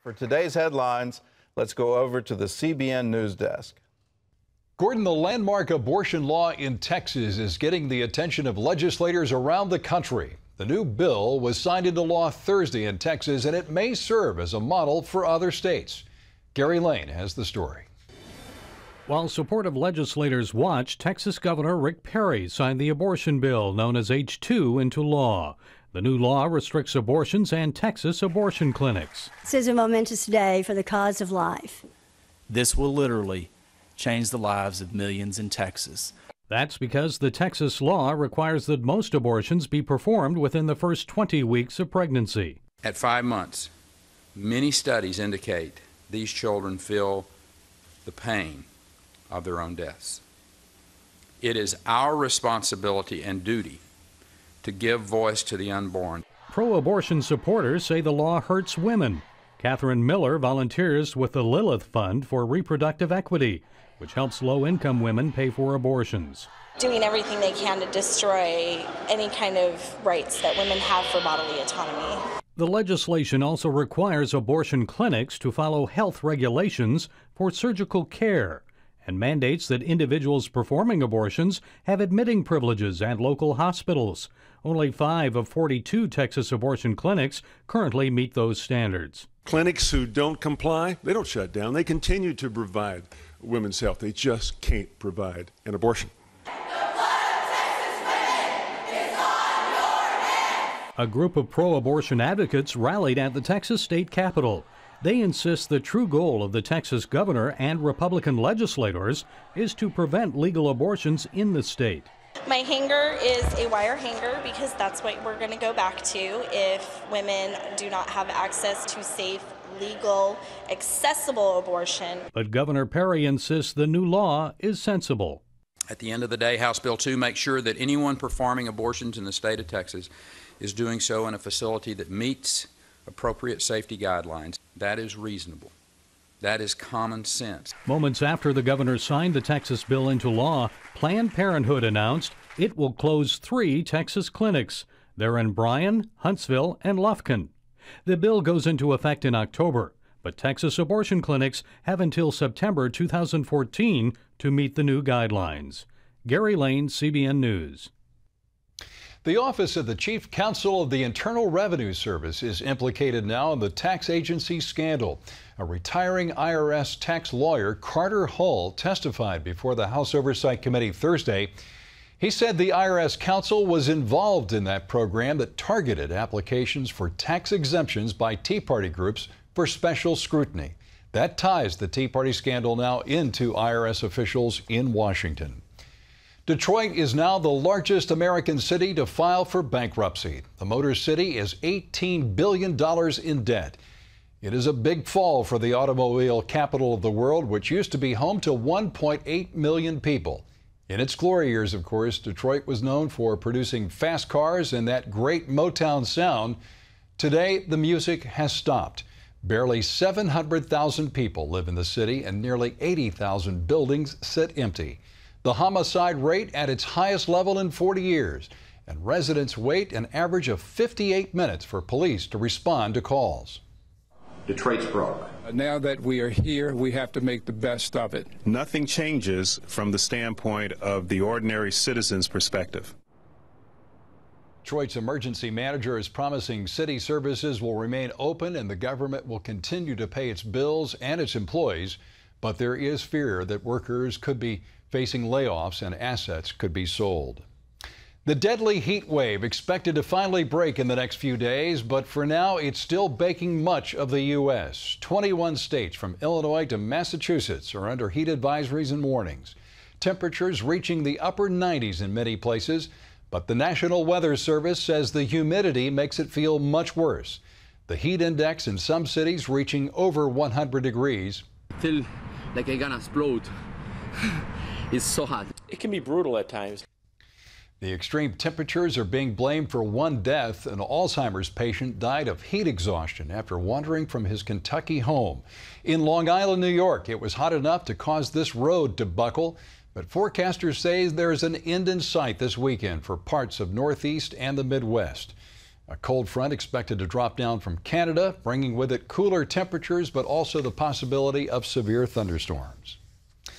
For today's headlines, let's go over to the CBN News Desk. Gordon, the landmark abortion law in Texas is getting the attention of legislators around the country. The new bill was signed into law Thursday in Texas, and it may serve as a model for other states. Gary Lane has the story. While supportive legislators watch, Texas Governor Rick Perry signed the abortion bill known as H2 into law. The new law restricts abortions and Texas abortion clinics. This is a momentous day for the cause of life. This will literally change the lives of millions in Texas. That's because the Texas law requires that most abortions be performed within the first 20 weeks of pregnancy. At 5 months, many studies indicate these children feel the pain of their own deaths. It is our responsibility and duty to give voice to the unborn. Pro-abortion supporters say the law hurts women. Catherine Miller volunteers with the Lilith Fund for Reproductive Equity, which helps low-income women pay for abortions. Doing everything they can to destroy any kind of rights that women have for bodily autonomy. The legislation also requires abortion clinics to follow health regulations for surgical care and mandates that individuals performing abortions have admitting privileges at local hospitals. Only 5 of 42 Texas abortion clinics currently meet those standards. Clinics who don't comply, they don't shut down. They continue to provide women's health. They just can't provide an abortion. A group of pro-abortion advocates rallied at the Texas state capitol. They insist the true goal of the Texas governor and Republican legislators is to prevent legal abortions in the state. My hanger is a wire hanger because that's what we're going to go back to if women do not have access to safe, legal, accessible abortion. But Governor Perry insists the new law is sensible. At the end of the day, House Bill 2 makes sure that anyone performing abortions in the state of Texas is doing so in a facility that meets appropriate safety guidelines. That is reasonable. That is common sense. Moments after the governor signed the Texas bill into law, Planned Parenthood announced it will close 3 Texas clinics. They're in Bryan, Huntsville, and Lufkin. The bill goes into effect in October, but Texas abortion clinics have until September 2014 to meet the new guidelines. Gary Lane, CBN News. The Office of the Chief Counsel of the Internal Revenue Service is implicated now in the tax agency scandal. A retiring IRS tax lawyer, Carter Hull, testified before the House Oversight Committee Thursday. He said the IRS counsel was involved in that program that targeted applications for tax exemptions by Tea Party groups for special scrutiny. That ties the Tea Party scandal now into IRS officials in Washington. Detroit is now the largest American city to file for bankruptcy. The Motor City is $18 billion in debt. It is a big fall for the automobile capital of the world, which used to be home to 1.8 million people. In its glory years, of course, Detroit was known for producing fast cars and that great Motown sound. Today, the music has stopped. Barely 700,000 people live in the city and nearly 80,000 buildings sit empty. The homicide rate at its highest level in 40 years, and residents wait an average of 58 minutes for police to respond to calls. Detroit's broke. Now that we are here, we have to make the best of it. Nothing changes from the standpoint of the ordinary citizen's perspective. Detroit's emergency manager is promising city services will remain open and the government will continue to pay its bills and its employees, but there is fear that workers could be facing layoffs and assets could be sold. The deadly heat wave expected to finally break in the next few days, but for now it's still baking much of the U.S. 21 states from Illinois to Massachusetts are under heat advisories and warnings. Temperatures reaching the upper 90s in many places, but the National Weather Service says the humidity makes it feel much worse. The heat index in some cities reaching over 100 degrees. I feel like I'm gonna explode. It's so hot. It can be brutal at times. The extreme temperatures are being blamed for one death. An Alzheimer's patient died of heat exhaustion after wandering from his Kentucky home. In Long Island, New York, it was hot enough to cause this road to buckle, but forecasters say there's an end in sight this weekend for parts of Northeast and the Midwest. A cold front expected to drop down from Canada, bringing with it cooler temperatures, but also the possibility of severe thunderstorms.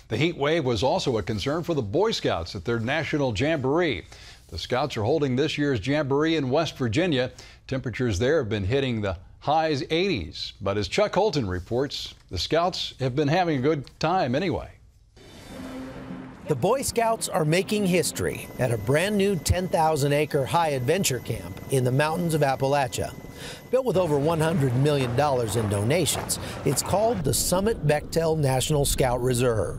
The heat wave was also a concern for the Boy Scouts at their National Jamboree. The Scouts are holding this year's Jamboree in West Virginia. Temperatures there have been hitting the highs 80s. But as Chuck Holton reports, the Scouts have been having a good time anyway. The Boy Scouts are making history at a brand new 10,000-acre high adventure camp in the mountains of Appalachia. Built with over $100 million in donations, it's called the Summit Bechtel National Scout Reserve.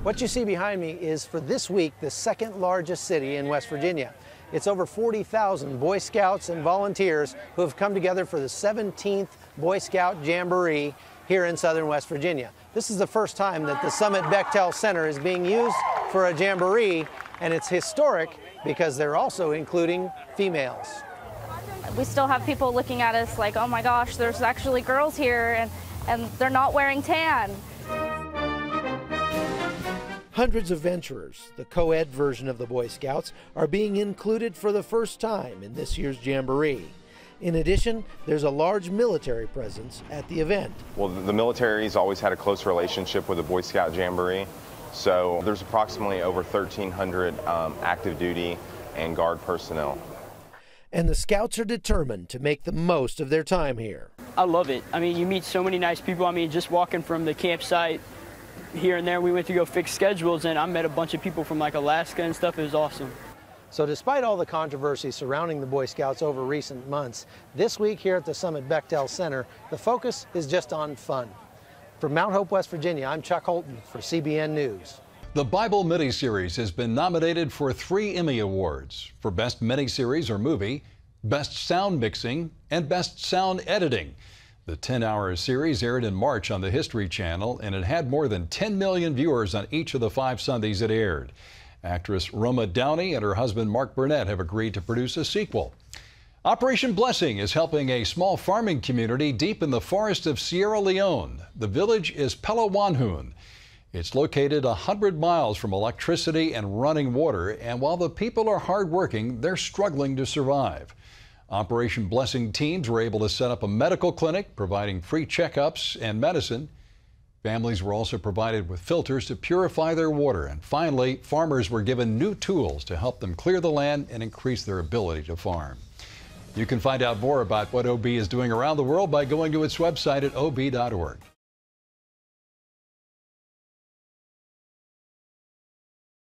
What you see behind me is, for this week, the second largest city in West Virginia. It's over 40,000 Boy Scouts and volunteers who have come together for the 17th Boy Scout Jamboree here in southern West Virginia. This is the first time that the Summit Bechtel Center is being used for a jamboree, and it's historic because they're also including females. We still have people looking at us like, oh my gosh, there's actually girls here, and they're not wearing tan. Hundreds of venturers, the co-ed version of the Boy Scouts, are being included for the first time in this year's Jamboree. In addition, there's a large military presence at the event. Well, the military's always had a close relationship with the Boy Scout Jamboree, so there's approximately over 1,300 active duty and guard personnel. And the Scouts are determined to make the most of their time here. I love it. I mean, you meet so many nice people. I mean, just walking from the campsite here and there, we went to go fix schedules, and I met a bunch of people from like Alaska and stuff. It was awesome. So despite all the controversy surrounding the Boy Scouts over recent months, this week here at the Summit Bechtel Center, the focus is just on fun. From Mount Hope, West Virginia, I'm Chuck Holton for CBN News. The Bible miniseries has been nominated for 3 Emmy Awards for Best Miniseries or Movie, Best Sound Mixing, and Best Sound Editing. The 10-hour series aired in March on the History Channel, and it had more than 10 million viewers on each of the 5 Sundays it aired. Actress Roma Downey and her husband Mark Burnett have agreed to produce a sequel. Operation Blessing is helping a small farming community deep in the forest of Sierra Leone. The village is Palawanhoon. It's located 100 miles from electricity and running water, and while the people are hardworking, they're struggling to survive. Operation Blessing teams were able to set up a medical clinic, providing free checkups and medicine. Families were also provided with filters to purify their water. And finally, farmers were given new tools to help them clear the land and increase their ability to farm. You can find out more about what OB is doing around the world by going to its website at ob.org.